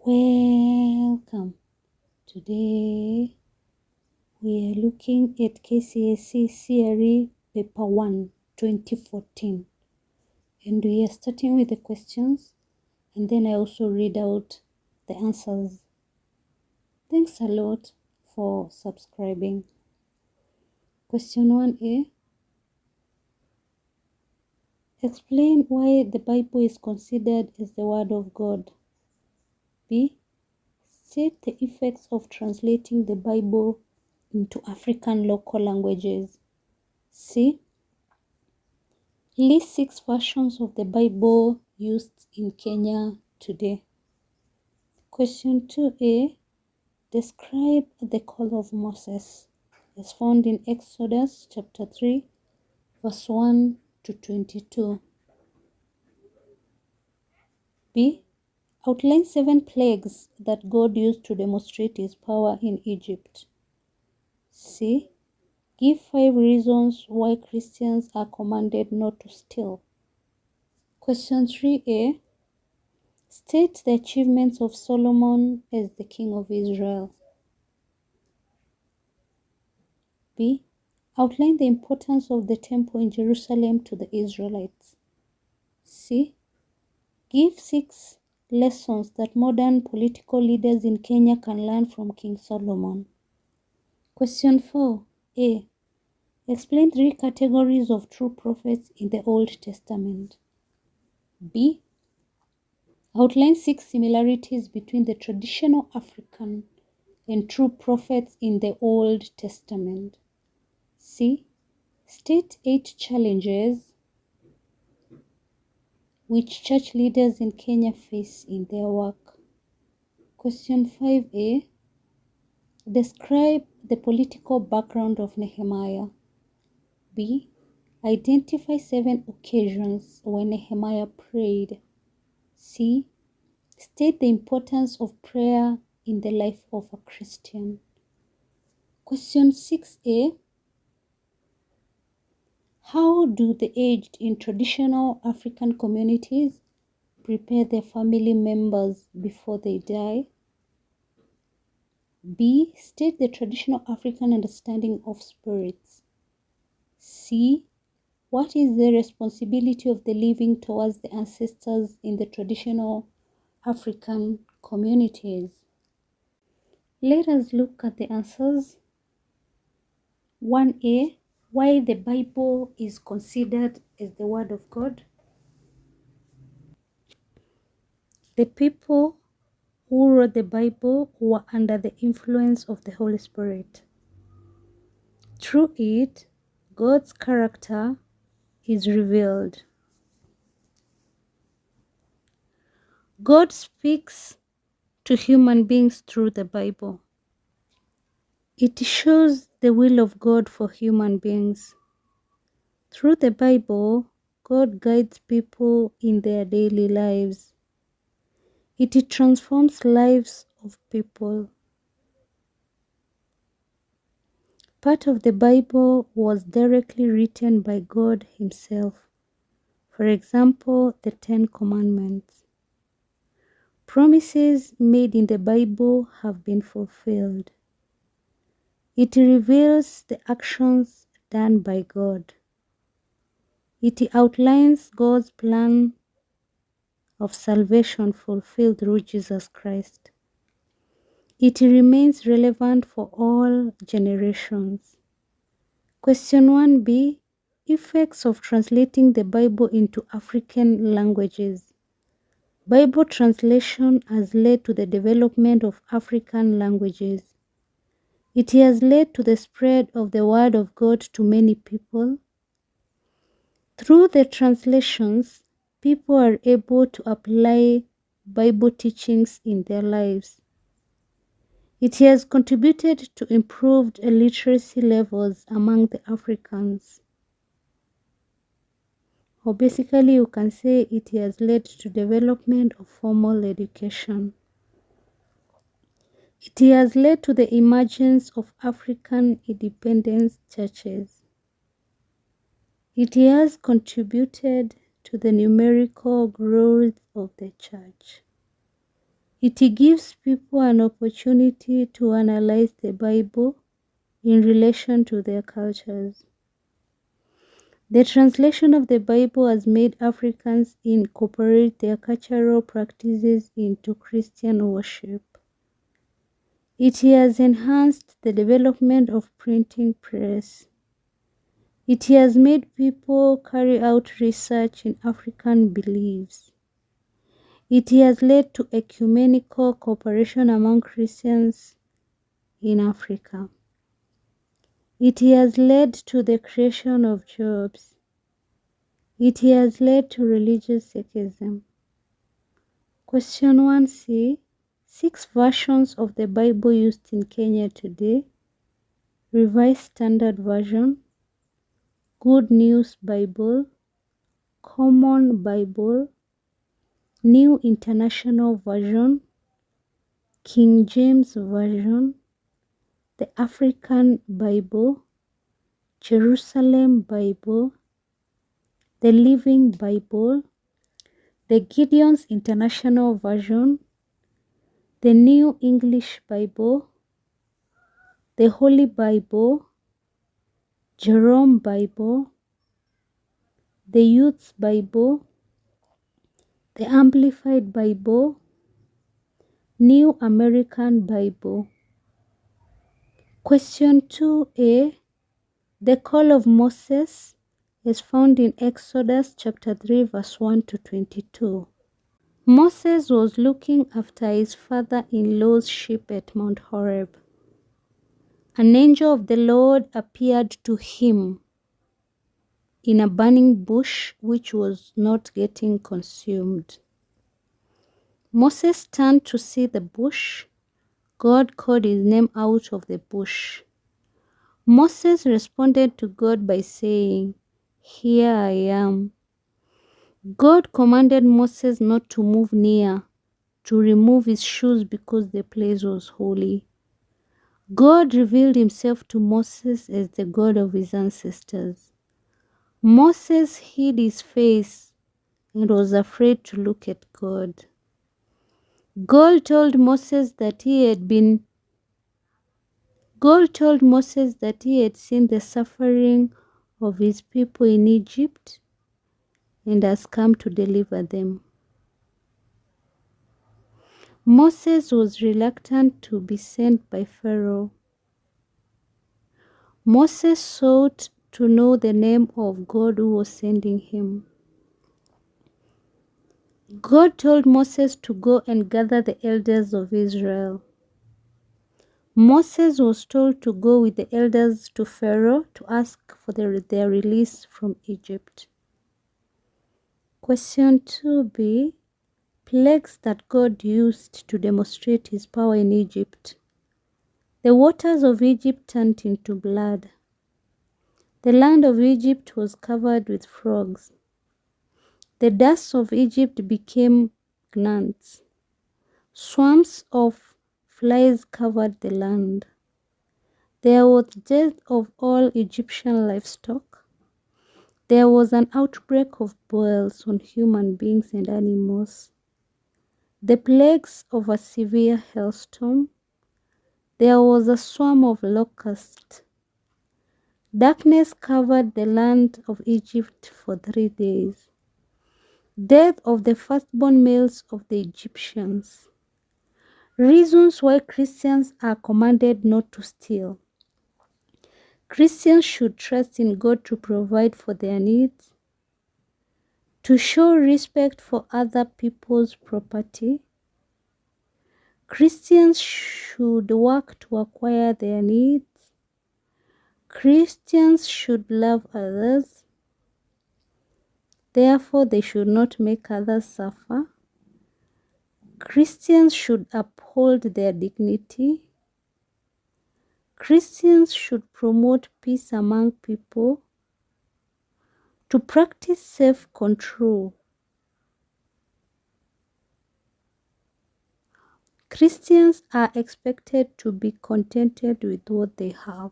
Welcome. Today we are looking at KCSE CRE Paper 1 2014, and we are starting with the questions, and then I also read out the answers. Thanks a lot for subscribing. Question 1A. Explain why the Bible is considered as the Word of God. B. State the effects of translating the Bible into African local languages. C. List 6 versions of the Bible used in Kenya today. Question 2A. Describe the call of Moses as found in Exodus chapter 3, verse 1 to 22. B. Outline 7 plagues that God used to demonstrate his power in Egypt. C. Give 5 reasons why Christians are commanded not to steal. Question 3A. State the achievements of Solomon as the king of Israel. B. Outline the importance of the temple in Jerusalem to the Israelites. C. Give 6 lessons that modern political leaders in Kenya can learn from King Solomon. Question 4A. Explain 3 categories of true prophets in the Old Testament. B. Outline 6 similarities between the traditional African and true prophets in the Old Testament. C. State 8 challenges which church leaders in Kenya face in their work. Question 5A. Describe the political background of Nehemiah. B. Identify 7 occasions when Nehemiah prayed. C. State the importance of prayer in the life of a Christian. Question 6A. How do the aged in traditional African communities prepare their family members before they die? B. State the traditional African understanding of spirits. C. What is the responsibility of the living towards the ancestors in the traditional African communities? Let us look at the answers. 1A. Why the Bible is considered as the Word of God. The people who wrote the Bible were under the influence of the Holy Spirit. Through it, God's character is revealed. God speaks to human beings through the Bible. It shows the will of God for human beings. Through the Bible, God guides people in their daily lives. It transforms lives of people. Part of the Bible was directly written by God Himself. For example, the 10 Commandments. Promises made in the Bible have been fulfilled. It reveals the actions done by God. It outlines God's plan of salvation fulfilled through Jesus Christ. It remains relevant for all generations. Question 1B. Effects of translating the Bible into African languages. Bible translation has led to the development of African languages. It has led to the spread of the Word of God to many people. Through the translations, people are able to apply Bible teachings in their lives. It has contributed to improved literacy levels among the Africans. Or basically, you can say it has led to development of formal education. It has led to the emergence of African independent churches. It has contributed to the numerical growth of the church. It gives people an opportunity to analyze the Bible in relation to their cultures. The translation of the Bible has made Africans incorporate their cultural practices into Christian worship. It has enhanced the development of printing press. It has made people carry out research in African beliefs. It has led to ecumenical cooperation among Christians in Africa. It has led to the creation of jobs. It has led to religious secularism. Question 1c. 6 versions of the Bible used in Kenya today. Revised Standard Version, Good News Bible, Common Bible, New International Version, King James Version, the African Bible, Jerusalem Bible, the Living Bible, the Gideon's International Version, the New English Bible, the Holy Bible, Jerome Bible, the Youth's Bible, the Amplified Bible, New American Bible. Question 2a. The call of Moses is found in Exodus chapter 3 verse 1 to 22. Moses was looking after his father-in-law's sheep at Mount Horeb. An angel of the Lord appeared to him in a burning bush which was not getting consumed. Moses turned to see the bush. God called his name out of the bush. Moses responded to God by saying, "Here I am." God commanded Moses not to move near, to remove his shoes because the place was holy. God revealed himself to Moses as the God of his ancestors. Moses hid his face and was afraid to look at God. God told Moses that he had seen the suffering of his people in Egypt and has come to deliver them. Moses was reluctant to be sent by Pharaoh. Moses sought to know the name of God who was sending him. God told Moses to go and gather the elders of Israel. Moses was told to go with the elders to Pharaoh to ask for their release from Egypt. Question 2b. Plagues that God used to demonstrate his power in Egypt. The waters of Egypt turned into blood. The land of Egypt was covered with frogs. The dust of Egypt became gnats. Swarms of flies covered the land. There was death of all Egyptian livestock. There was an outbreak of boils on human beings and animals. The plagues of a severe hailstorm. There was a swarm of locusts. Darkness covered the land of Egypt for 3 days. Death of the firstborn males of the Egyptians. Reasons why Christians are commanded not to steal. Christians should trust in God to provide for their needs, to show respect for other people's property. Christians should work to acquire their needs. Christians should love others. Therefore, they should not make others suffer. Christians should uphold their dignity. Christians should promote peace among people. To practice self-control. Christians are expected to be contented with what they have.